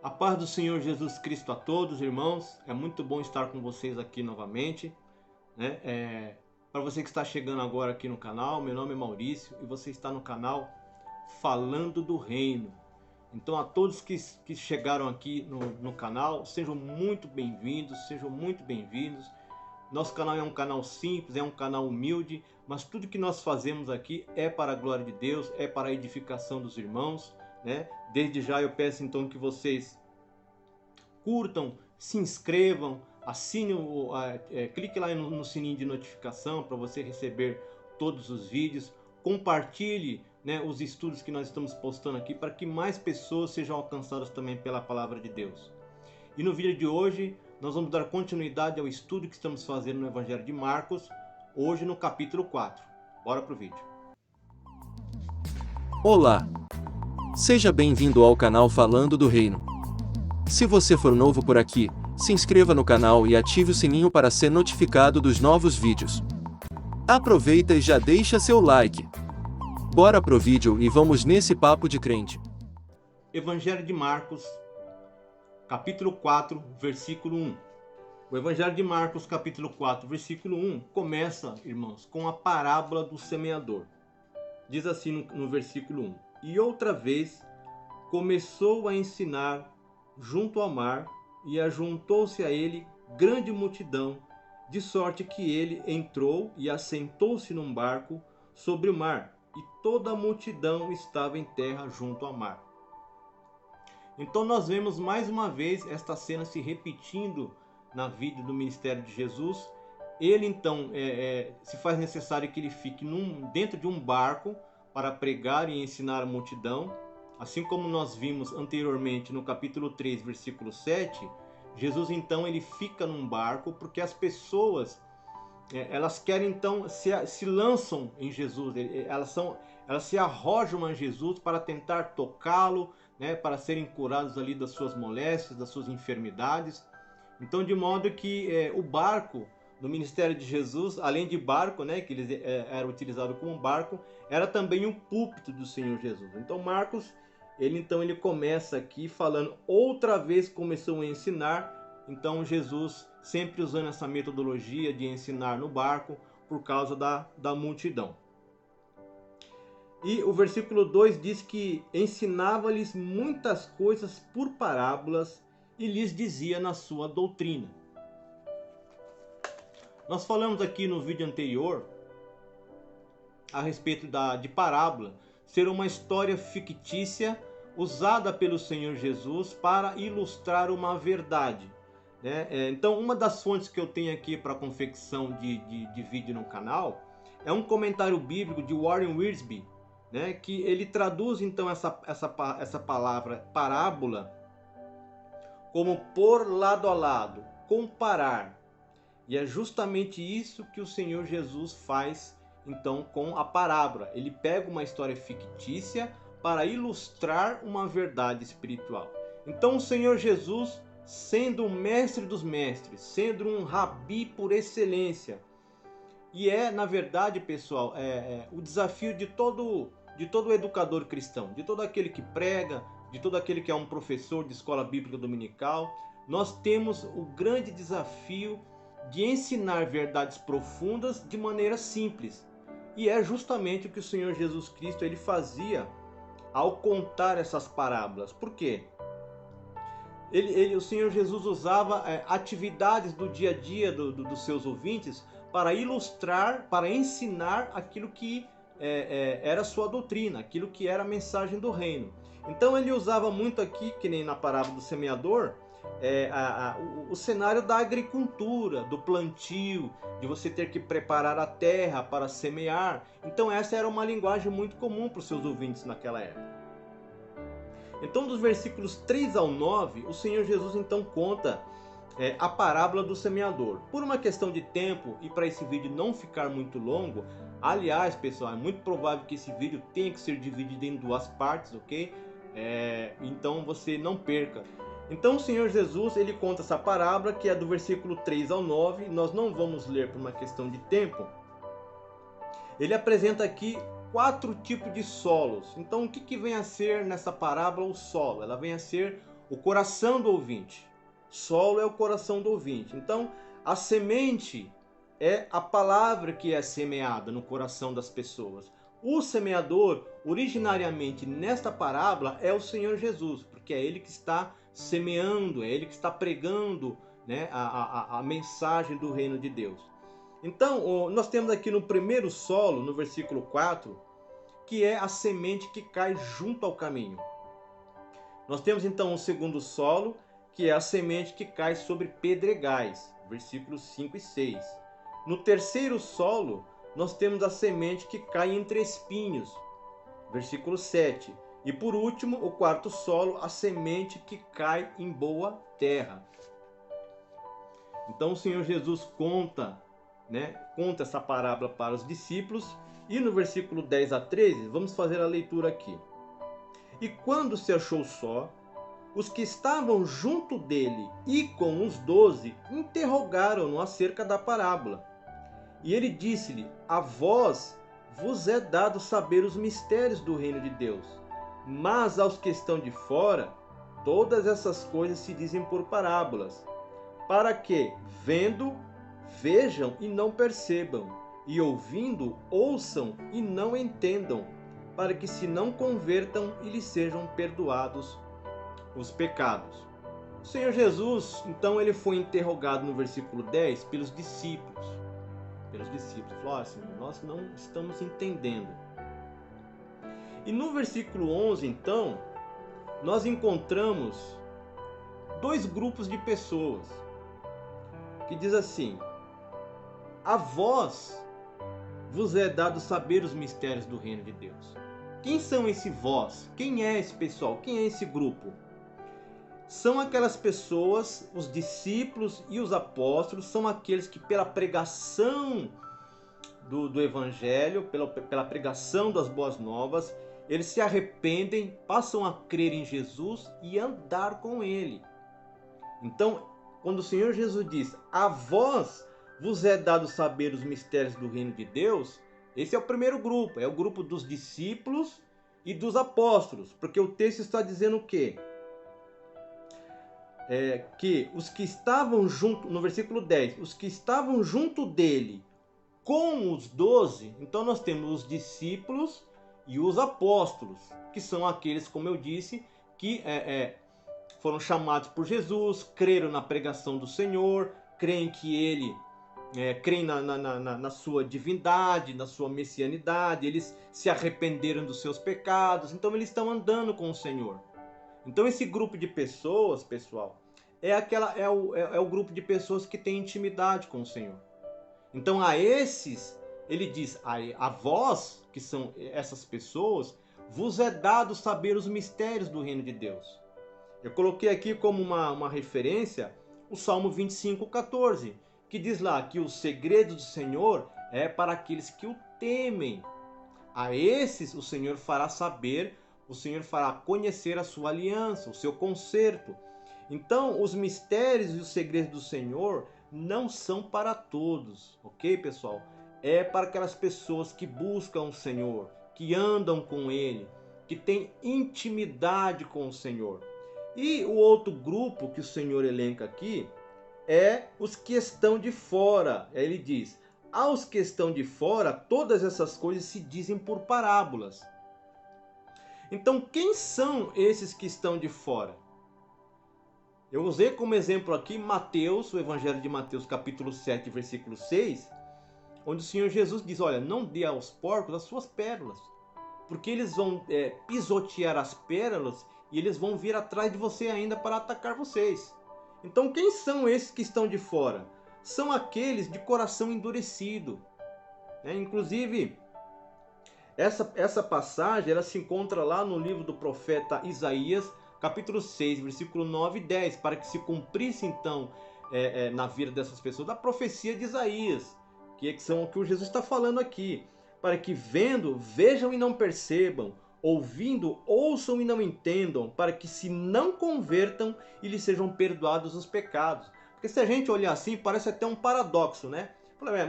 A paz do Senhor Jesus Cristo a todos, irmãos. É muito bom estar com vocês aqui novamente, né? Para você que está chegando agora aqui no canal, meu nome é Maurício e você está no canal Falando do Reino. Então, a todos que chegaram aqui no canal, sejam muito bem-vindos, sejam muito bem-vindos. Nosso canal é um canal simples, é um canal humilde, mas tudo que nós fazemos aqui é para a glória de Deus, é para a edificação dos irmãos, né? Desde já eu peço então que vocês curtam, se inscrevam, assine, clique lá no sininho de notificação para você receber todos os vídeos, compartilhe, né, os estudos que nós estamos postando aqui para que mais pessoas sejam alcançadas também pela palavra de Deus. E no vídeo de hoje nós vamos dar continuidade ao estudo que estamos fazendo no Evangelho de Marcos, hoje no capítulo 4. Bora pro vídeo. Olá! Seja bem-vindo ao canal Falando do Reino. Se você for novo por aqui, se inscreva no canal e ative o sininho para ser notificado dos novos vídeos. Aproveita e já deixa seu like. Bora pro vídeo e vamos nesse papo de crente. Evangelho de Marcos, capítulo 4, versículo 1. O Evangelho de Marcos, capítulo 4, versículo 1, começa, irmãos, com a parábola do semeador. Diz assim no versículo 1: E outra vez começou a ensinar junto ao mar, e ajuntou-se a ele grande multidão, de sorte que ele entrou e assentou-se num barco sobre o mar, e toda a multidão estava em terra junto ao mar. Então nós vemos mais uma vez esta cena se repetindo na vida do ministério de Jesus. Ele então se faz necessário que ele fique dentro de um barco para pregar e ensinar a multidão. Assim como nós vimos anteriormente no capítulo 3, versículo 7, Jesus então ele fica num barco porque as pessoas elas querem então se lançam em Jesus, elas se arrojam a Jesus para tentar tocá-lo, né, para serem curados ali das suas moléstias, das suas enfermidades. Então, de modo que o barco no ministério de Jesus, além de barco, né, que eles era utilizado como barco, era também o púlpito do Senhor Jesus. Então, Marcos, ele começa aqui falando, outra vez começou a ensinar. Então, Jesus sempre usando essa metodologia de ensinar no barco por causa da multidão. E o versículo 2 diz que ensinava-lhes muitas coisas por parábolas e lhes dizia na sua doutrina. Nós falamos aqui no vídeo anterior a respeito de parábola ser uma história fictícia usada pelo Senhor Jesus para ilustrar uma verdade, né? Então, uma das fontes que eu tenho aqui para confecção de vídeo no canal é um comentário bíblico de Warren Wiersbe, né? Que ele traduz então essa palavra parábola como pôr lado a lado, comparar. E é justamente isso que o Senhor Jesus faz então com a parábola. Ele pega uma história fictícia para ilustrar uma verdade espiritual. Então o Senhor Jesus, sendo o mestre dos mestres, sendo um rabi por excelência, e na verdade, pessoal, o desafio de todo educador cristão, de todo aquele que prega, de todo aquele que é um professor de escola bíblica dominical, nós temos o grande desafio de ensinar verdades profundas de maneira simples. E é justamente o que o Senhor Jesus Cristo ele fazia ao contar essas parábolas. Por quê? O Senhor Jesus usava atividades do dia a dia dos seus ouvintes para ilustrar, para ensinar aquilo que era a sua doutrina, aquilo que era a mensagem do reino. Então ele usava muito aqui, que nem na parábola do semeador, o cenário da agricultura, do plantio, de você ter que preparar a terra para semear. Então essa era uma linguagem muito comum para os seus ouvintes naquela época. Então dos versículos 3 ao 9, o Senhor Jesus então conta a parábola do semeador. Por uma questão de tempo e para esse vídeo não ficar muito longo, aliás, pessoal, é muito provável que esse vídeo tenha que ser dividido em duas partes, ok? Então você não perca. Então o Senhor Jesus ele conta essa parábola que é do versículo 3 ao 9. Nós não vamos ler por uma questão de tempo. Ele apresenta aqui 4 tipos de solos. Então o que vem a ser nessa parábola o solo? Ela vem a ser o coração do ouvinte. Solo é o coração do ouvinte. Então, a semente é a palavra que é semeada no coração das pessoas. O semeador, originariamente nesta parábola, é o Senhor Jesus, porque é Ele que está semeando, é Ele que está pregando, né, a mensagem do reino de Deus. Então, nós temos aqui no primeiro solo, no versículo 4, que é a semente que cai junto ao caminho. Nós temos então o segundo solo, que é a semente que cai sobre pedregais, versículos 5 e 6. No terceiro solo, nós temos a semente que cai entre espinhos, versículo 7. E por último, o quarto solo, a semente que cai em boa terra. Então o Senhor Jesus conta essa parábola para os discípulos. E no versículo 10 a 13, vamos fazer a leitura aqui. E quando se achou só, os que estavam junto dele e com os 12 interrogaram-no acerca da parábola. E ele disse-lhe: a vós vos é dado saber os mistérios do reino de Deus, mas aos que estão de fora, todas essas coisas se dizem por parábolas, para que, vendo, vejam e não percebam, e ouvindo, ouçam e não entendam, para que se não convertam e lhes sejam perdoados os pecados. O Senhor Jesus, então, ele foi interrogado no versículo 10 pelos discípulos. Falou assim: nós não estamos entendendo. E no versículo 11, então, nós encontramos dois grupos de pessoas, que diz assim: a vós vos é dado saber os mistérios do reino de Deus. Quem são esse vós? Quem é esse pessoal? Quem é esse grupo? São aquelas pessoas, os discípulos e os apóstolos, são aqueles que pela pregação do Evangelho, pela pregação das boas novas, eles se arrependem, passam a crer em Jesus e andar com Ele. Então, quando o Senhor Jesus diz: a vós vos é dado saber os mistérios do reino de Deus, esse é o primeiro grupo, é o grupo dos discípulos e dos apóstolos, porque o texto está dizendo o quê? Que os que estavam junto, no versículo 10, os que estavam junto dele com os 12, então nós temos os discípulos e os apóstolos, que são aqueles, como eu disse, que foram chamados por Jesus, creram na pregação do Senhor, creem que ele creem na sua divindade, na sua messianidade, eles se arrependeram dos seus pecados, então eles estão andando com o Senhor. Então esse grupo de pessoas, pessoal, é o grupo de pessoas que tem intimidade com o Senhor. Então a esses, ele diz: a vós, que são essas pessoas, vos é dado saber os mistérios do reino de Deus. Eu coloquei aqui como uma referência o Salmo 25:14, que diz lá que o segredo do Senhor é para aqueles que o temem. A esses o Senhor fará saber, o Senhor fará conhecer a sua aliança, o seu conserto. Então, os mistérios e os segredos do Senhor não são para todos, ok, pessoal? É para aquelas pessoas que buscam o Senhor, que andam com Ele, que têm intimidade com o Senhor. E o outro grupo que o Senhor elenca aqui é os que estão de fora. Ele diz: aos que estão de fora, todas essas coisas se dizem por parábolas. Então, quem são esses que estão de fora? Eu usei como exemplo aqui Mateus, o Evangelho de Mateus, capítulo 7, versículo 6, onde o Senhor Jesus diz: olha, não dê aos porcos as suas pérolas, porque eles vão pisotear as pérolas e eles vão vir atrás de você ainda para atacar vocês. Então, quem são esses que estão de fora? São aqueles de coração endurecido. Inclusive, essa passagem ela se encontra lá no livro do profeta Isaías, capítulo 6, versículo 9 e 10, para que se cumprisse então na vida dessas pessoas a profecia de Isaías, que são o que o Jesus está falando aqui, para que vendo, vejam e não percebam, ouvindo, ouçam e não entendam, para que se não convertam e lhes sejam perdoados os pecados. Porque se a gente olhar assim, parece até um paradoxo, né?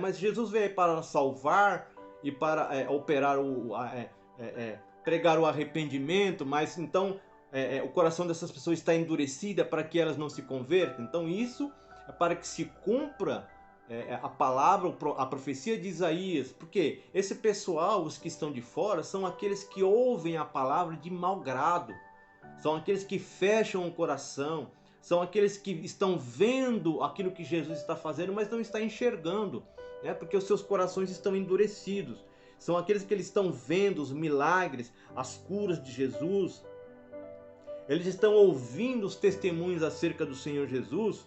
Mas Jesus veio para salvar e para operar pregar o arrependimento, mas então o coração dessas pessoas está endurecido para que elas não se convertam. Então isso é para que se cumpra a palavra, a profecia de Isaías. Porque esse pessoal, os que estão de fora, são aqueles que ouvem a palavra de mau grado. São aqueles que fecham o coração. São aqueles que estão vendo aquilo que Jesus está fazendo, mas não está enxergando, né? Porque os seus corações estão endurecidos. São aqueles que eles estão vendo os milagres, as curas de Jesus. Eles estão ouvindo os testemunhos acerca do Senhor Jesus,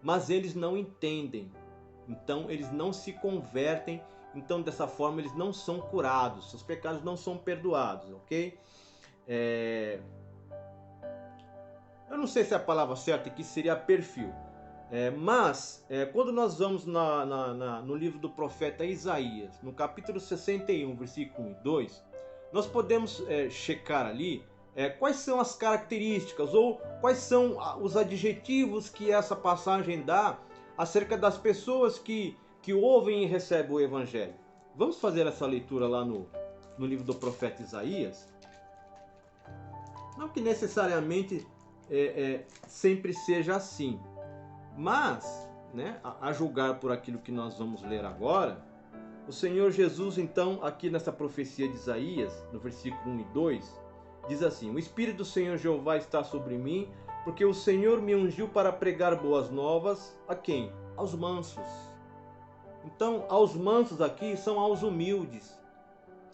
mas eles não entendem. Então eles não se convertem. Então dessa forma eles não são curados. Seus pecados não são perdoados, ok? Eu não sei se a palavra certa aqui seria perfil. Mas quando nós vamos no livro do profeta Isaías, no capítulo 61, versículo 1 e 2, nós podemos checar ali quais são as características ou quais são os adjetivos que essa passagem dá acerca das pessoas que ouvem e recebem o Evangelho. Vamos fazer essa leitura lá no livro do profeta Isaías. Não que necessariamente sempre seja assim, mas, né, a julgar por aquilo que nós vamos ler agora, o Senhor Jesus, então, aqui nessa profecia de Isaías, no versículo 1 e 2, diz assim: o Espírito do Senhor Jeová está sobre mim, porque o Senhor me ungiu para pregar boas novas a quem? Aos mansos. Então, aos mansos aqui são aos humildes.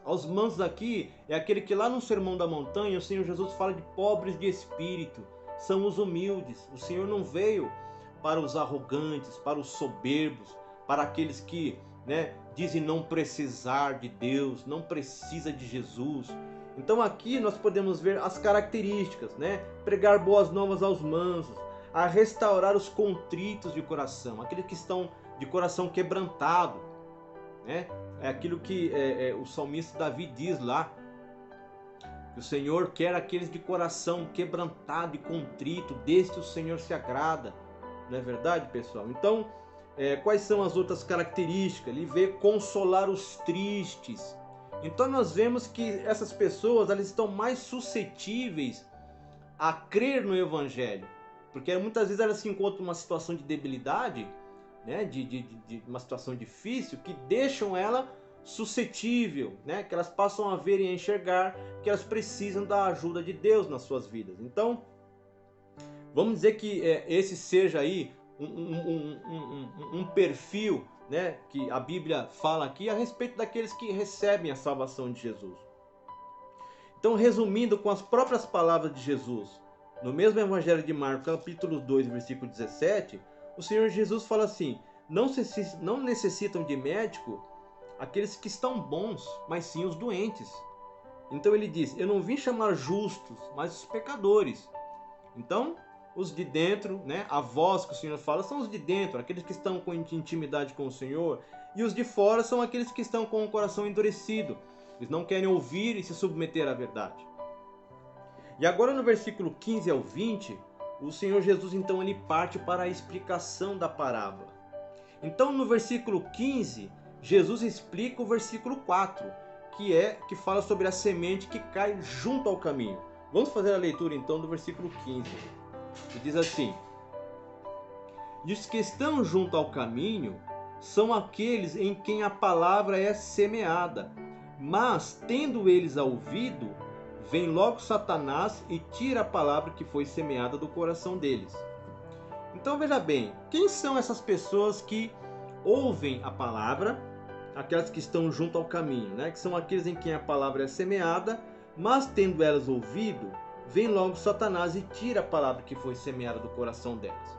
Aos mansos aqui é aquele que lá no Sermão da Montanha o Senhor Jesus fala de pobres de espírito. São os humildes. O Senhor não veio para os arrogantes, para os soberbos, para aqueles que, né, dizem não precisar de Deus, não precisa de Jesus. Então aqui nós podemos ver as características, né? Pregar boas novas aos mansos, a restaurar os contritos de coração, aqueles que estão de coração quebrantado, né? É aquilo que o salmista Davi diz lá, que o Senhor quer aqueles de coração quebrantado e contrito, deste o Senhor se agrada. Não é verdade, pessoal? Então, quais são as outras características? Ele vê consolar os tristes. Então nós vemos que essas pessoas elas estão mais suscetíveis a crer no Evangelho, porque muitas vezes elas se encontram numa situação de debilidade, né, de uma situação difícil, que deixam ela suscetível, né, que elas passam a ver e a enxergar que elas precisam da ajuda de Deus nas suas vidas. Então, vamos dizer que esse seja aí um perfil, né, que a Bíblia fala aqui a respeito daqueles que recebem a salvação de Jesus. Então, resumindo com as próprias palavras de Jesus, no mesmo Evangelho de Marcos, capítulo 2, versículo 17, o Senhor Jesus fala assim: não necessitam de médico aqueles que estão bons, mas sim os doentes. Então ele diz: eu não vim chamar justos, mas os pecadores. Então, os de dentro, né, a voz que o Senhor fala são os de dentro, aqueles que estão com intimidade com o Senhor, e os de fora são aqueles que estão com o coração endurecido. Eles não querem ouvir e se submeter à verdade. E agora no versículo 15 ao 20, o Senhor Jesus então ele parte para a explicação da parábola. Então no versículo 15, Jesus explica o versículo 4, que fala sobre a semente que cai junto ao caminho. Vamos fazer a leitura então do versículo 15. Que diz assim: e os que estão junto ao caminho são aqueles em quem a palavra é semeada, mas tendo eles ouvido, vem logo Satanás e tira a palavra que foi semeada do coração deles. Então veja bem, quem são essas pessoas que ouvem a palavra, aquelas que estão junto ao caminho, né? Que são aqueles em quem a palavra é semeada, mas tendo elas ouvido, vem logo Satanás e tira a palavra que foi semeada do coração delas.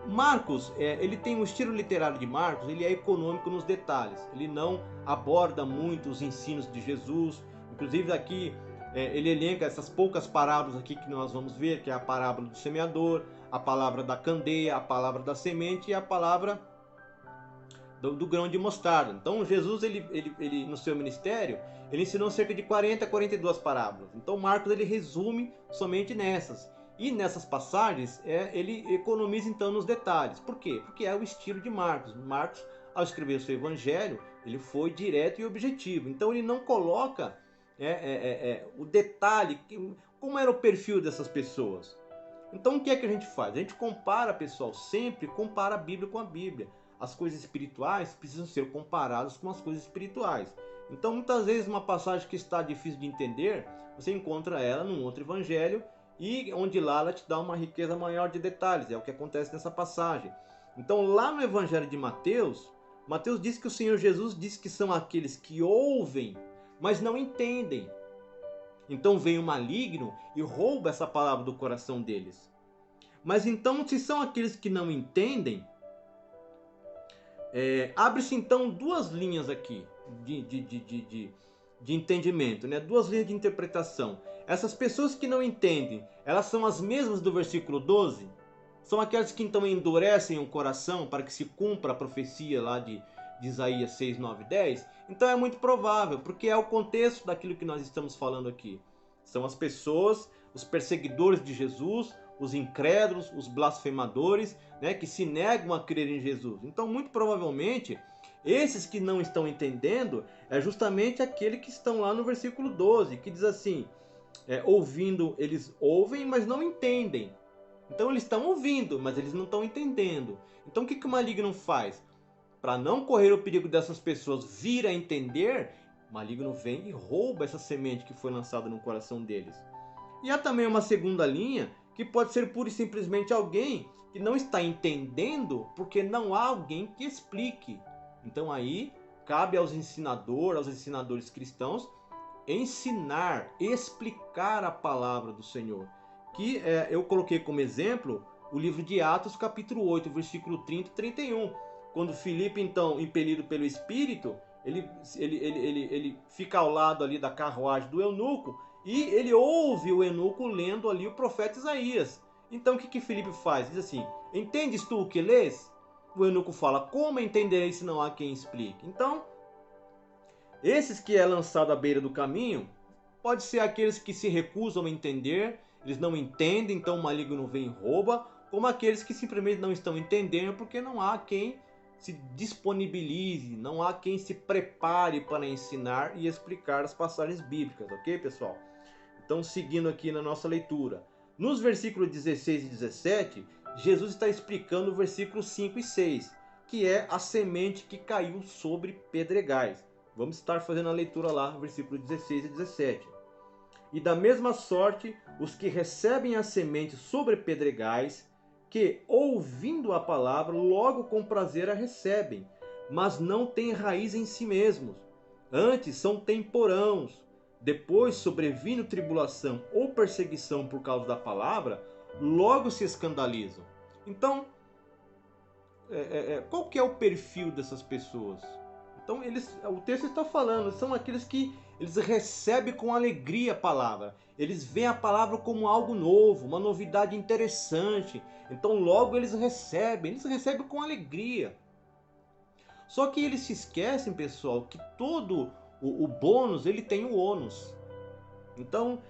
Marcos, ele tem um estilo literário de Marcos, ele é econômico nos detalhes, ele não aborda muito os ensinos de Jesus, inclusive aqui ele elenca essas poucas parábolas aqui que nós vamos ver, que é a parábola do semeador, a palavra da candeia, a palavra da semente e a palavra do grão de mostarda. Então Jesus, ele no seu ministério, ele ensinou cerca de 40 a 42 parábolas. Então Marcos ele resume somente nessas. E nessas passagens ele economiza então nos detalhes. Por quê? Porque é o estilo de Marcos. Marcos, ao escrever o seu evangelho, ele foi direto e objetivo. Então ele não coloca o detalhe, como era o perfil dessas pessoas? Então o que é que a gente faz? A gente compara, pessoal, sempre compara a Bíblia com a Bíblia. As coisas espirituais precisam ser comparadas com as coisas espirituais. Então muitas vezes uma passagem que está difícil de entender, você encontra ela num outro evangelho e onde lá ela te dá uma riqueza maior de detalhes. É o que acontece nessa passagem. Então lá no evangelho de Mateus, Mateus diz que o Senhor Jesus diz que são aqueles que ouvem, mas não entendem. Então vem o maligno e rouba essa palavra do coração deles. Mas então, se são aqueles que não entendem, abre-se então duas linhas aqui de entendimento, né? Duas linhas de interpretação. Essas pessoas que não entendem, elas são as mesmas do versículo 12? São aquelas que então endurecem o coração para que se cumpra a profecia lá de Isaías 6, 9, 10? Então é muito provável, porque é o contexto daquilo que nós estamos falando aqui. São as pessoas, os perseguidores de Jesus, os incrédulos, os blasfemadores, né, que se negam a crer em Jesus. Então, muito provavelmente, esses que não estão entendendo é justamente aquele que estão lá no versículo 12, que diz assim, ouvindo, eles ouvem, mas não entendem. Então eles estão ouvindo, mas eles não estão entendendo. Então o que o maligno faz? Para não correr o perigo dessas pessoas vir a entender, o maligno vem e rouba essa semente que foi lançada no coração deles. E há também uma segunda linha, que pode ser pura e simplesmente alguém que não está entendendo porque não há alguém que explique. Então aí cabe aos ensinadores cristãos, ensinar, explicar a palavra do Senhor. Que eu coloquei como exemplo o livro de Atos, capítulo 8, versículo 30 e 31. Quando Filipe, então, impelido pelo Espírito, ele fica ao lado ali da carruagem do eunuco e ele ouve o eunuco lendo ali o profeta Isaías. Então o que Filipe faz? Diz assim, entendes tu o que lês? O eunuco fala, como entenderei se não há quem explique? Então, esses que é lançado à beira do caminho, pode ser aqueles que se recusam a entender, eles não entendem, então o maligno vem e rouba, como aqueles que simplesmente não estão entendendo porque não há quem se disponibilize, não há quem se prepare para ensinar e explicar as passagens bíblicas, ok, pessoal? Então, seguindo aqui na nossa leitura, nos versículos 16 e 17, Jesus está explicando o versículo 5 e 6, que é a semente que caiu sobre pedregais. Vamos estar fazendo a leitura lá, versículo 16 e 17. E da mesma sorte, os que recebem a semente sobre pedregais, que, ouvindo a palavra, logo com prazer a recebem, mas não têm raiz em si mesmos. Antes são temporãos. Depois, sobrevindo tribulação ou perseguição por causa da palavra, logo se escandalizam. Então, qual que é o perfil dessas pessoas? Então, o texto está falando, são aqueles que eles recebem com alegria a palavra. Eles veem a palavra como algo novo, uma novidade interessante. Então, logo eles recebem com alegria. Só que eles se esquecem, pessoal, que todo o bônus, ele tem o ônus. Então,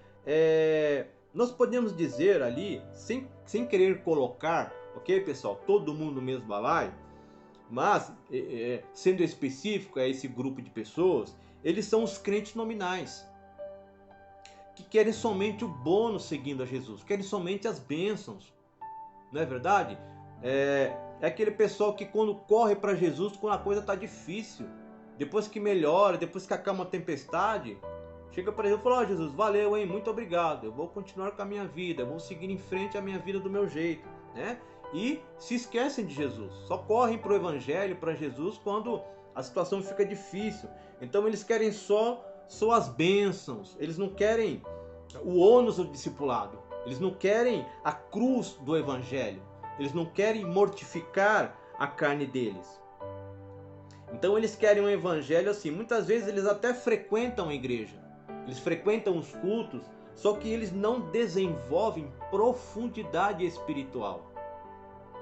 nós podemos dizer ali, sem querer colocar, ok, pessoal, todo mundo no mesmo balaio, mas, sendo específico a esse grupo de pessoas, eles são os crentes nominais, que querem somente o bônus seguindo a Jesus, querem somente as bênçãos, não é verdade? É aquele pessoal que quando corre para Jesus, quando a coisa está difícil, depois que melhora, depois que acalma a tempestade, chega para Jesus e fala, Jesus, valeu, hein? Muito obrigado, eu vou continuar com a minha vida, eu vou seguir em frente a minha vida do meu jeito, né? E se esquecem de Jesus, só correm para o Evangelho, para Jesus, quando a situação fica difícil. Então eles querem só as bênçãos, eles não querem o ônus do discipulado, eles não querem a cruz do Evangelho, eles não querem mortificar a carne deles. Então eles querem um Evangelho assim, muitas vezes eles até frequentam a igreja, eles frequentam os cultos, só que eles não desenvolvem profundidade espiritual.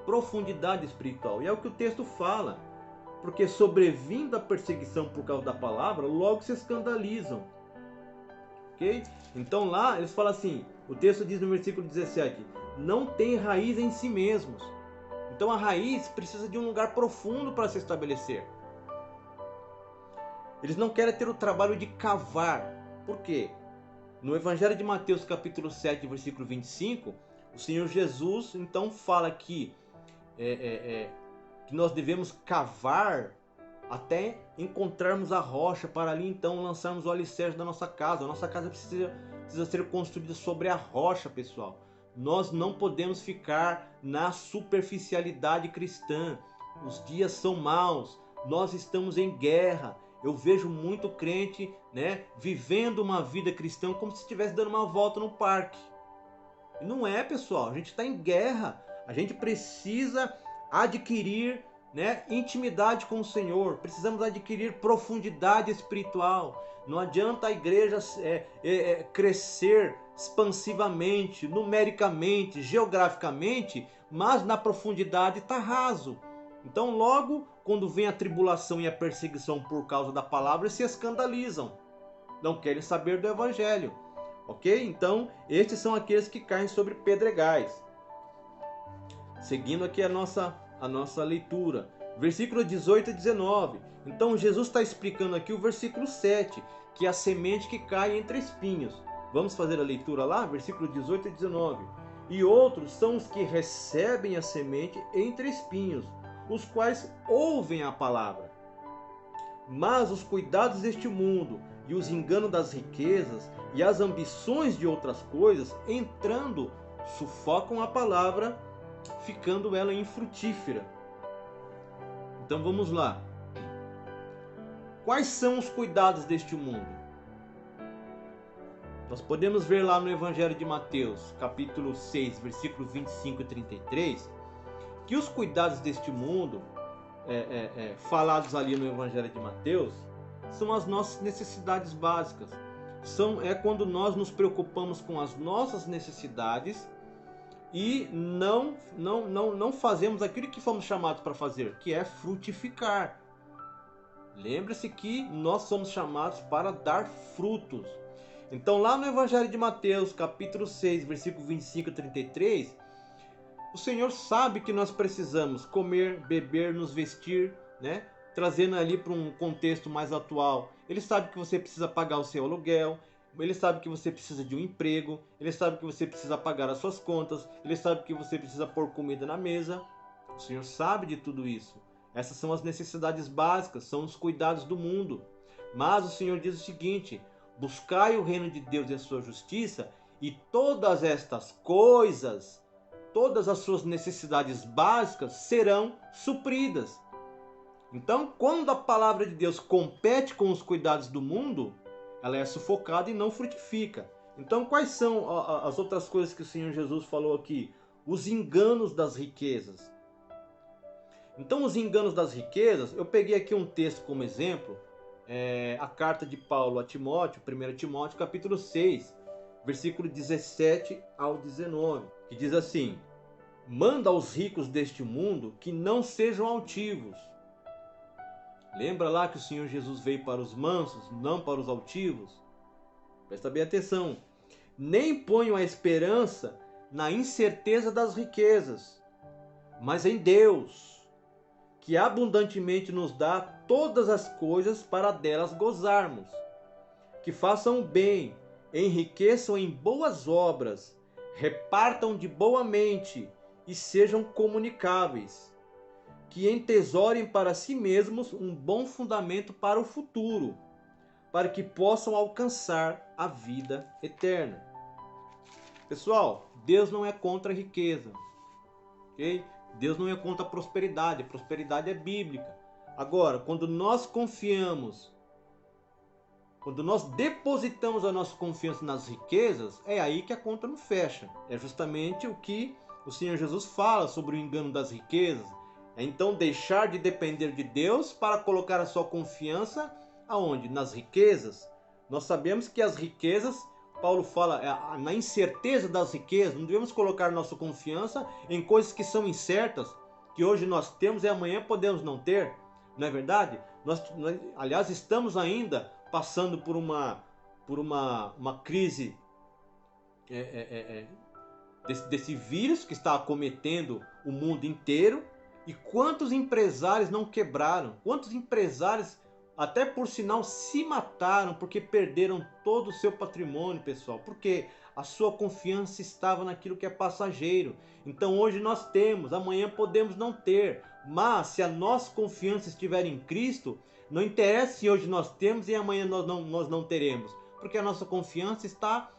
Profundidade espiritual. E é o que o texto fala. Porque sobrevindo a perseguição por causa da palavra, logo se escandalizam. Ok? Então lá eles falam assim, o texto diz no versículo 17, não tem raiz em si mesmos. Então a raiz precisa de um lugar profundo para se estabelecer. Eles não querem ter o trabalho de cavar. Por quê? No Evangelho de Mateus, capítulo 7, versículo 25, o Senhor Jesus então fala que nós devemos cavar até encontrarmos a rocha, para ali então lançarmos o alicerce da nossa casa. A nossa casa precisa ser construída sobre a rocha, pessoal. Nós não podemos ficar na superficialidade cristã. Os dias são maus, nós estamos em guerra. Eu vejo muito crente, vivendo uma vida cristã como se estivesse dando uma volta no parque. E não é, pessoal, a gente está em guerra. A gente precisa adquirir intimidade com o Senhor, precisamos adquirir profundidade espiritual. Não adianta a igreja crescer expansivamente, numericamente, geograficamente, mas na profundidade está raso. Então logo, quando vem a tribulação e a perseguição por causa da palavra, eles se escandalizam, não querem saber do evangelho, ok? Então estes são aqueles que caem sobre pedregais. Seguindo aqui a nossa leitura, versículo 18 e 19. Então Jesus está explicando aqui o versículo 7, que é a semente que cai entre espinhos. Vamos fazer a leitura lá, versículo 18 e 19. E outros são os que recebem a semente entre espinhos, os quais ouvem a palavra. Mas os cuidados deste mundo e os enganos das riquezas e as ambições de outras coisas, entrando, sufocam a palavra, ficando ela infrutífera. Então vamos lá. Quais são os cuidados deste mundo? Nós podemos ver lá no Evangelho de Mateus, capítulo 6, versículo 25 e 33, que os cuidados deste mundo, falados ali no Evangelho de Mateus, são as nossas necessidades básicas. É quando nós nos preocupamos com as nossas necessidades e não fazemos aquilo que fomos chamados para fazer, que é frutificar. Lembre-se que nós somos chamados para dar frutos. Então lá no Evangelho de Mateus, capítulo 6, versículo 25 e 33, o Senhor sabe que nós precisamos comer, beber, nos vestir, trazendo ali para um contexto mais atual. Ele sabe que você precisa pagar o seu aluguel, ele sabe que você precisa de um emprego, ele sabe que você precisa pagar as suas contas, ele sabe que você precisa pôr comida na mesa. O Senhor sabe de tudo isso. Essas são as necessidades básicas, são os cuidados do mundo. Mas o Senhor diz o seguinte: buscai o reino de Deus e a sua justiça, e todas estas coisas, todas as suas necessidades básicas serão supridas. Então, quando a palavra de Deus compete com os cuidados do mundo, ela é sufocada e não frutifica. Então, quais são as outras coisas que o Senhor Jesus falou aqui? Os enganos das riquezas. Então, os enganos das riquezas, eu peguei aqui um texto como exemplo, a carta de Paulo a Timóteo, 1 Timóteo, capítulo 6, versículo 17 ao 19, que diz assim: manda aos ricos deste mundo que não sejam altivos. Lembra lá que o Senhor Jesus veio para os mansos, não para os altivos? Presta bem atenção. Nem ponham a esperança na incerteza das riquezas, mas em Deus, que abundantemente nos dá todas as coisas para delas gozarmos. Que façam o bem, enriqueçam em boas obras, repartam de boa mente e sejam comunicáveis. Que entesourem para si mesmos um bom fundamento para o futuro, para que possam alcançar a vida eterna. Pessoal, Deus não é contra a riqueza, ok? Deus não é contra a prosperidade. A prosperidade é bíblica. Agora, quando nós confiamos, quando nós depositamos a nossa confiança nas riquezas, é aí que a conta não fecha. É justamente o que o Senhor Jesus fala sobre o engano das riquezas. É então deixar de depender de Deus para colocar a sua confiança aonde? Nas riquezas. Nós sabemos que as riquezas, Paulo fala, na incerteza das riquezas, não devemos colocar nossa confiança em coisas que são incertas, que hoje nós temos e amanhã podemos não ter. Não é verdade? Nós aliás, estamos ainda passando por uma crise desse vírus que está acometendo o mundo inteiro. E quantos empresários não quebraram? Quantos empresários até por sinal se mataram porque perderam todo o seu patrimônio, pessoal, porque a sua confiança estava naquilo que é passageiro. Então hoje nós temos, amanhã podemos não ter, mas se a nossa confiança estiver em Cristo, não interessa se hoje nós temos e amanhã nós não teremos, porque a nossa confiança está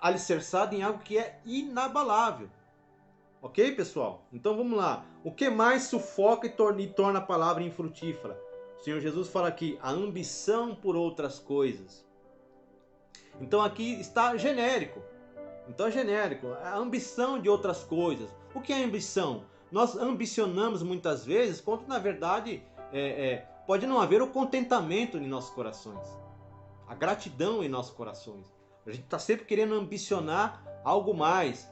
alicerçada em algo que é inabalável. Ok, pessoal? Então vamos lá. O que mais sufoca e torna a palavra infrutífera? O Senhor Jesus fala aqui, a ambição por outras coisas. Então aqui está genérico. Então é genérico, a ambição de outras coisas. O que é ambição? Nós ambicionamos muitas vezes, quando na verdade pode não haver o contentamento em nossos corações. A gratidão em nossos corações. A gente está sempre querendo ambicionar algo mais.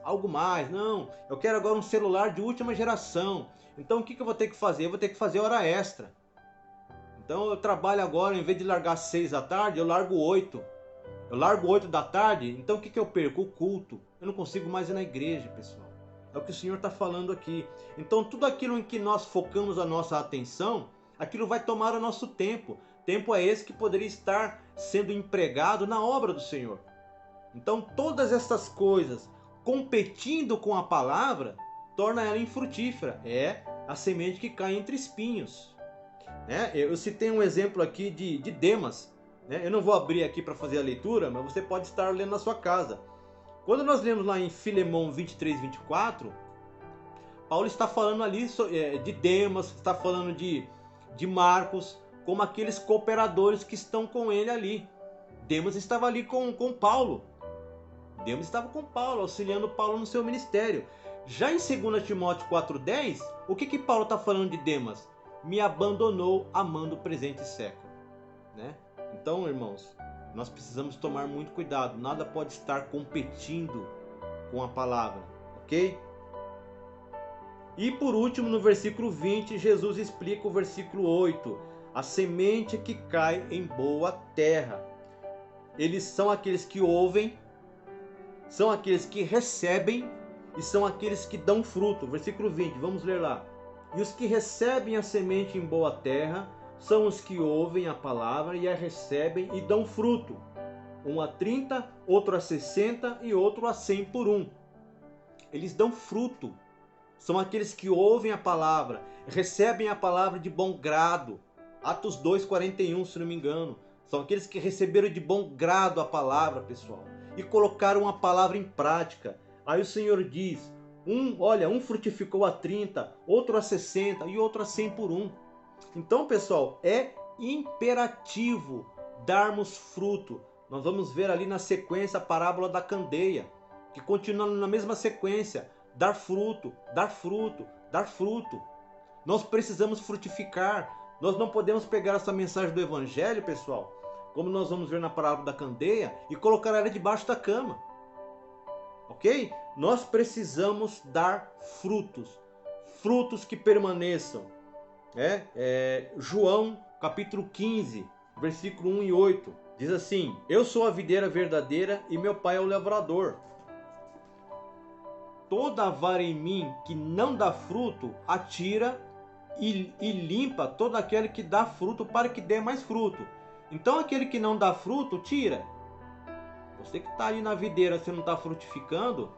Não, eu quero agora um celular de última geração. Então o que eu vou ter que fazer? Eu vou ter que fazer hora extra. Então eu trabalho agora, em vez de largar 6 da tarde, eu largo 8. Eu largo 8 da tarde, então o que eu perco? O culto. Eu não consigo mais ir na igreja, pessoal. É o que o Senhor está falando aqui. Então tudo aquilo em que nós focamos a nossa atenção, aquilo vai tomar o nosso tempo. Tempo é esse que poderia estar sendo empregado na obra do Senhor. Então todas essas coisas competindo com a palavra, torna ela infrutífera. É a semente que cai entre espinhos. Eu citei um exemplo aqui de Demas. Eu não vou abrir aqui para fazer a leitura, mas você pode estar lendo na sua casa. Quando nós lemos lá em Filemão 23, 24, Paulo está falando ali de Demas, está falando de Marcos, como aqueles cooperadores que estão com ele ali. Demas estava ali com Paulo. Demas estava com Paulo, auxiliando Paulo no seu ministério. Já em 2 Timóteo 4,10, o que Paulo está falando de Demas? Me abandonou amando o presente século. Então, irmãos, nós precisamos tomar muito cuidado. Nada pode estar competindo com a palavra, ok? E por último, no versículo 20, Jesus explica o versículo 8. A semente que cai em boa terra. Eles são aqueles que ouvem, são aqueles que recebem e são aqueles que dão fruto. Versículo 20, vamos ler lá. E os que recebem a semente em boa terra são os que ouvem a palavra e a recebem e dão fruto. Um a 30, outro a 60 e outro a 100 por um. Eles dão fruto. São aqueles que ouvem a palavra, recebem a palavra de bom grado. Atos 2:41, se não me engano. São aqueles que receberam de bom grado a palavra, pessoal, e colocaram a palavra em prática. Aí o Senhor diz, um frutificou a 30, outro a 60 e outro a 100 por um. Então, pessoal, é imperativo darmos fruto. Nós vamos ver ali na sequência a parábola da candeia, que continua na mesma sequência. Dar fruto, dar fruto, dar fruto. Nós precisamos frutificar. Nós não podemos pegar essa mensagem do Evangelho, pessoal, como nós vamos ver na parábola da candeia, e colocar ela debaixo da cama. Ok? Nós precisamos dar frutos. Frutos que permaneçam. João capítulo 15, versículo 1 e 8. Diz assim, eu sou a videira verdadeira e meu pai é o lavrador. Toda vara em mim que não dá fruto, atira e limpa todo aquele que dá fruto para que dê mais fruto. Então aquele que não dá fruto, tira. Você que está ali na videira, você não está frutificando,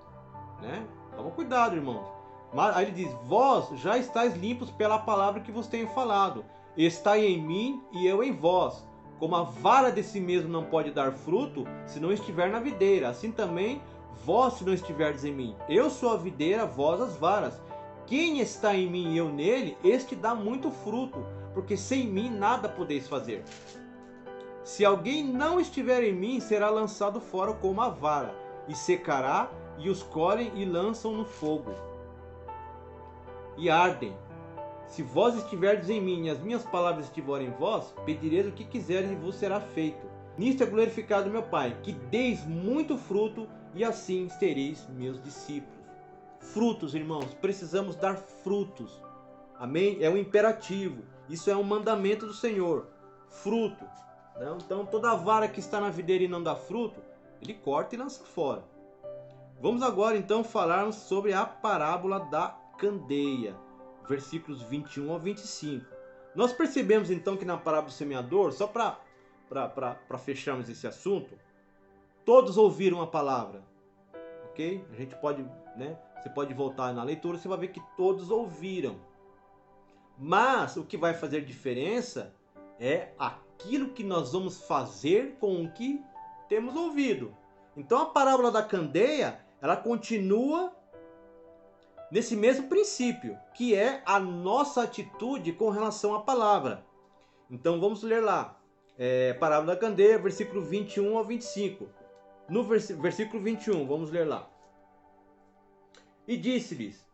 Toma cuidado, irmãos. Mas aí ele diz, vós já estáis limpos pela palavra que vos tenho falado. Estai em mim e eu em vós. Como a vara de si mesmo não pode dar fruto, se não estiver na videira, assim também vós se não estiverdes em mim. Eu sou a videira, vós as varas. Quem está em mim e eu nele, este dá muito fruto, porque sem mim nada podeis fazer. Se alguém não estiver em mim, será lançado fora como a vara, e secará, e os colhem e lançam no fogo, e ardem. Se vós estiverdes em mim e as minhas palavras estiverem em vós, pedireis o que quiseres e vos será feito. Nisto é glorificado meu Pai, que deis muito fruto, e assim sereis meus discípulos. Frutos, irmãos, precisamos dar frutos. Amém? É um imperativo. Isso é um mandamento do Senhor. Fruto. Então toda vara que está na videira e não dá fruto, ele corta e lança fora. Vamos agora então falarmos sobre a parábola da candeia. Versículos 21 ao 25. Nós percebemos então que na parábola do semeador, só para fecharmos esse assunto, todos ouviram a palavra, ok? A gente pode, né? Você pode voltar na leitura, você vai ver que todos ouviram. Mas o que vai fazer diferença é aquilo que nós vamos fazer com o que temos ouvido. Então a parábola da candeia, ela continua nesse mesmo princípio, que é a nossa atitude com relação à palavra. Então vamos ler lá. Parábola da candeia, versículo 21 ao 25. No versículo 21, vamos ler lá. E disse-lhes: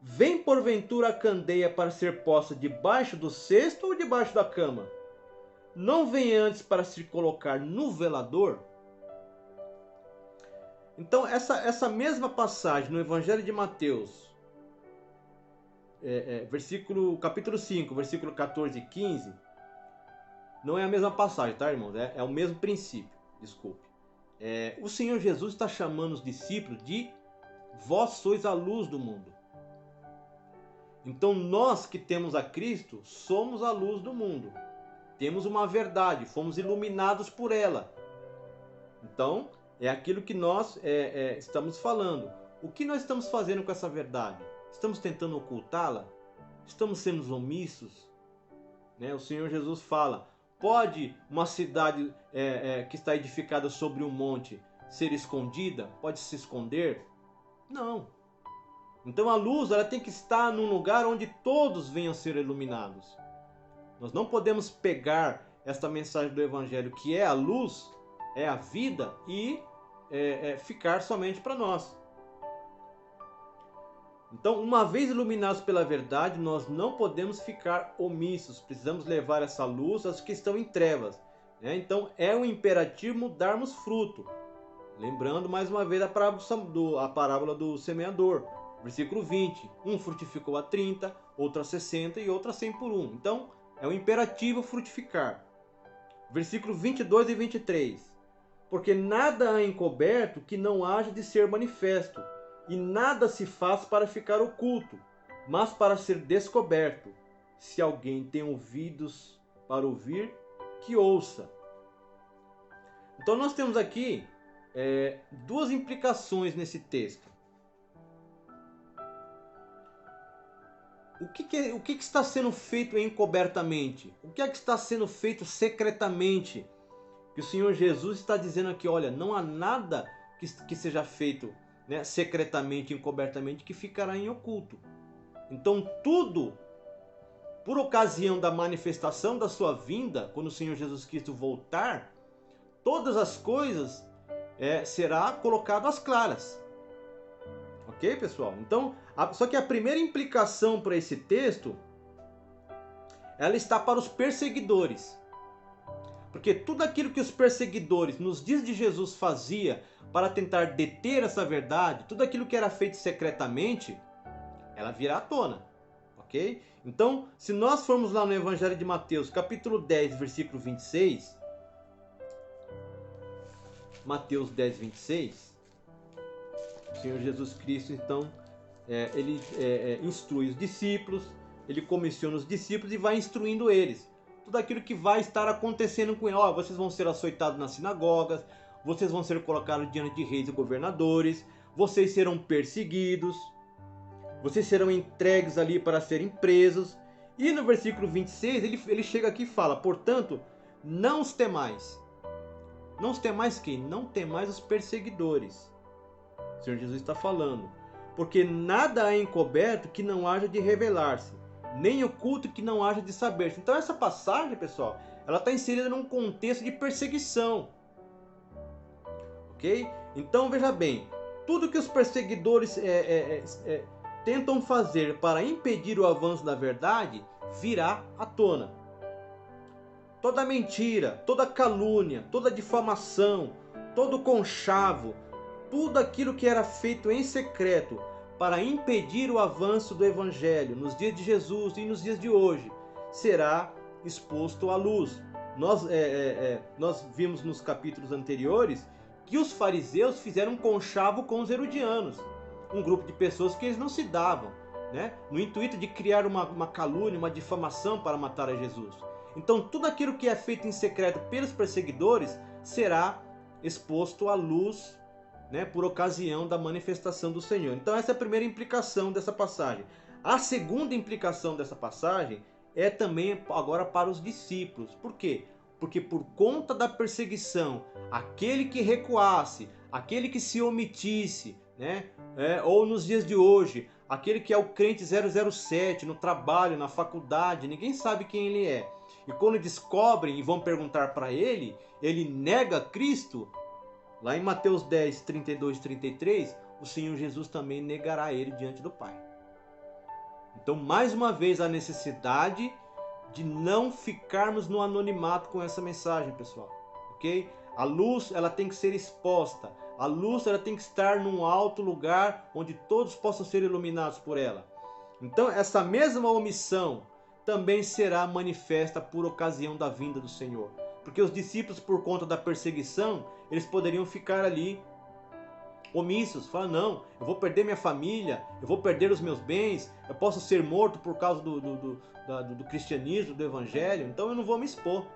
vem porventura a candeia para ser posta debaixo do cesto ou debaixo da cama? Não vem antes para se colocar no velador? Então essa mesma passagem no Evangelho de Mateus, capítulo 5, versículo 14 e 15, não é a mesma passagem, tá, irmãos? É o mesmo princípio, desculpe. O Senhor Jesus está chamando os discípulos de vós sois a luz do mundo. Então nós que temos a Cristo somos a luz do mundo. Temos uma verdade, fomos iluminados por ela. Então é aquilo que nós estamos falando. O que nós estamos fazendo com essa verdade? Estamos tentando ocultá-la? Estamos sendo omissos? O Senhor Jesus fala: pode uma cidade que está edificada sobre um monte ser escondida? Pode se esconder? Não. Então a luz, ela tem que estar num lugar onde todos venham a ser iluminados. Nós não podemos pegar esta mensagem do Evangelho, que é a luz, é a vida, e ficar somente para nós. Então, uma vez iluminados pela verdade, nós não podemos ficar omissos. Precisamos levar essa luz aos que estão em trevas. Então, é um imperativo darmos fruto. Lembrando mais uma vez a parábola do semeador. Versículo 20. Um frutificou a 30, outro a 60 e outro a 100 por 1. Então, é um imperativo frutificar. Versículo 22 e 23. Porque nada há encoberto que não haja de ser manifesto, e nada se faz para ficar oculto, mas para ser descoberto. Se alguém tem ouvidos para ouvir, que ouça. Então nós temos aqui duas implicações nesse texto. O que está sendo feito encobertamente? O que é que está sendo feito secretamente? Que o Senhor Jesus está dizendo aqui: olha, não há nada que seja feito secretamente, encobertamente, que ficará em oculto. Então tudo, por ocasião da manifestação da sua vinda, quando o Senhor Jesus Cristo voltar, todas as coisas será colocado às claras. Ok, pessoal? Então, só que a primeira implicação para esse texto, ela está para os perseguidores. Porque tudo aquilo que os perseguidores nos dias de Jesus fazia para tentar deter essa verdade, tudo aquilo que era feito secretamente, ela virá à tona. Ok? Então, se nós formos lá no Evangelho de Mateus, capítulo 10, versículo 26, Mateus 10, 26, o Senhor Jesus Cristo, então, ele instrui os discípulos, ele comissiona os discípulos e vai instruindo eles. Tudo aquilo que vai estar acontecendo com eles. Vocês vão ser açoitados nas sinagogas, vocês vão ser colocados diante de reis e governadores, vocês serão perseguidos, vocês serão entregues ali para serem presos. E no versículo 26, ele chega aqui e fala: portanto, não os temais. Não os temais quem? Não temais os perseguidores. O Senhor Jesus está falando: porque nada há encoberto que não haja de revelar-se, nem oculto que não haja de saber-se. Então essa passagem, pessoal, ela está inserida num contexto de perseguição. Ok? Então veja bem, tudo que os perseguidores tentam fazer para impedir o avanço da verdade virá à tona. Toda mentira, toda calúnia, toda difamação, todo conchavo, tudo aquilo que era feito em secreto para impedir o avanço do Evangelho nos dias de Jesus e nos dias de hoje, será exposto à luz. Nós vimos nos capítulos anteriores que os fariseus fizeram um conchavo com os herodianos, um grupo de pessoas que eles não se davam. né? No intuito de criar uma calúnia, uma difamação para matar a Jesus. Então tudo aquilo que é feito em secreto pelos perseguidores será exposto à luz, né, por ocasião da manifestação do Senhor. Então essa é a primeira implicação dessa passagem. A segunda implicação dessa passagem é também agora para os discípulos. Por quê? Porque por conta da perseguição, aquele que recuasse, aquele que se omitisse, né, ou nos dias de hoje, aquele que é o crente 007 no trabalho, na faculdade, ninguém sabe quem ele é. E quando descobrem e vão perguntar para ele, ele nega Cristo. Lá em Mateus 10, 32 e 33, o Senhor Jesus também negará ele diante do Pai. Então, mais uma vez, a necessidade de não ficarmos no anonimato com essa mensagem, pessoal. Ok? A luz, ela tem que ser exposta. A luz, ela tem que estar num alto lugar onde todos possam ser iluminados por ela. Então, essa mesma omissão também será manifesta por ocasião da vinda do Senhor. Porque os discípulos, por conta da perseguição, eles poderiam ficar ali omissos, falar, não, eu vou perder minha família, eu vou perder os meus bens, eu posso ser morto por causa do cristianismo, do evangelho, então eu não vou me expor.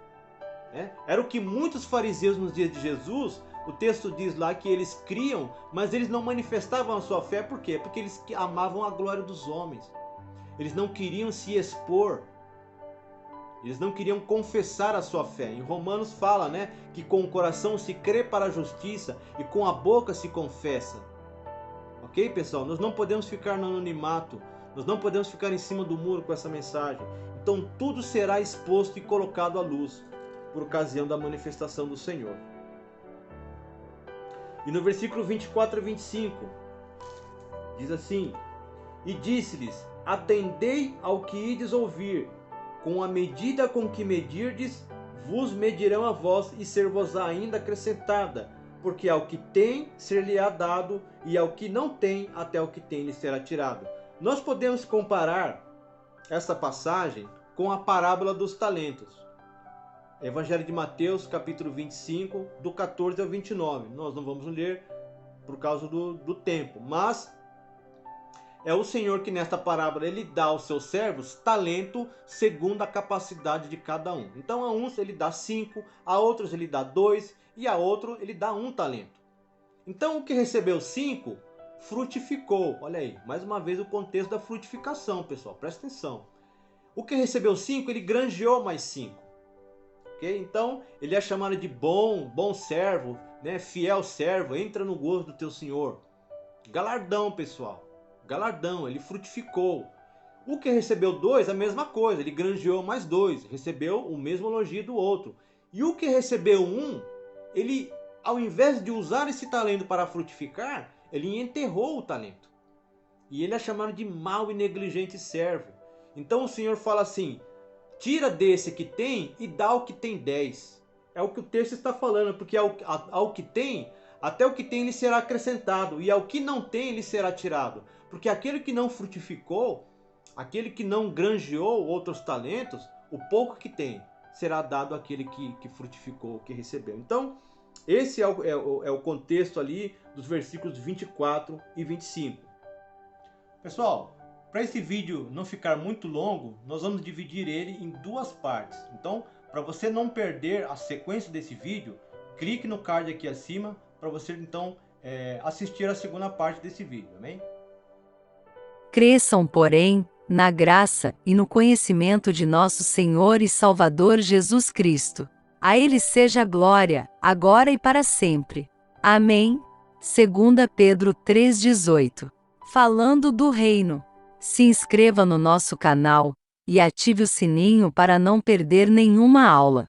Era o que muitos fariseus nos dias de Jesus, o texto diz lá que eles criam, mas eles não manifestavam a sua fé, por quê? Porque eles amavam a glória dos homens, eles não queriam se expor. Eles não queriam confessar a sua fé. Em Romanos fala, né, que com o coração se crê para a justiça e com a boca se confessa. Ok, pessoal? Nós não podemos ficar no anonimato. Nós não podemos ficar em cima do muro com essa mensagem. Então tudo será exposto e colocado à luz por ocasião da manifestação do Senhor. E no versículo 24 a 25 diz assim: E disse-lhes, atendei ao que ides ouvir. Com a medida com que medirdes, vos medirão a vós e ser-vos-á ainda acrescentada. Porque ao que tem, ser-lhe-á dado, e ao que não tem, até o que tem lhe será tirado. Nós podemos comparar essa passagem com a parábola dos talentos. Evangelho de Mateus, capítulo 25, do 14 ao 29. Nós não vamos ler por causa do tempo, mas é o Senhor que nesta parábola ele dá aos seus servos talento segundo a capacidade de cada um. Então a uns ele dá 5, a outros ele dá 2 e a outro ele dá 1 talento. Então o que recebeu 5 frutificou. Olha aí, mais uma vez o contexto da frutificação, pessoal, presta atenção. O que recebeu 5 ele granjeou mais 5. Okay? Então ele é chamado de bom servo, né? Fiel servo, entra no gozo do teu Senhor. Galardão, pessoal. Galardão, ele frutificou. O que recebeu 2, a mesma coisa, ele granjeou mais 2, recebeu o mesmo elogio do outro. E o que recebeu 1, ele, ao invés de usar esse talento para frutificar, ele enterrou o talento. E ele é chamado de mau e negligente servo. Então o Senhor fala assim, tira desse que tem e dá ao que tem 10. É o que o texto está falando, porque ao que tem, até o que tem lhe será acrescentado, e ao que não tem lhe será tirado. Porque aquele que não frutificou, aquele que não granjeou outros talentos, o pouco que tem será dado àquele que frutificou, que recebeu. Então, esse é o contexto ali dos versículos 24 e 25. Pessoal, para esse vídeo não ficar muito longo, nós vamos dividir ele em 2 partes. Então, para você não perder a sequência desse vídeo, clique no card aqui acima para você então assistir a segunda parte desse vídeo, amém? Cresçam, porém, na graça e no conhecimento de nosso Senhor e Salvador Jesus Cristo. A Ele seja a glória, agora e para sempre. Amém. 2 Pedro 3,18. Falando do reino. Se inscreva no nosso canal e ative o sininho para não perder nenhuma aula.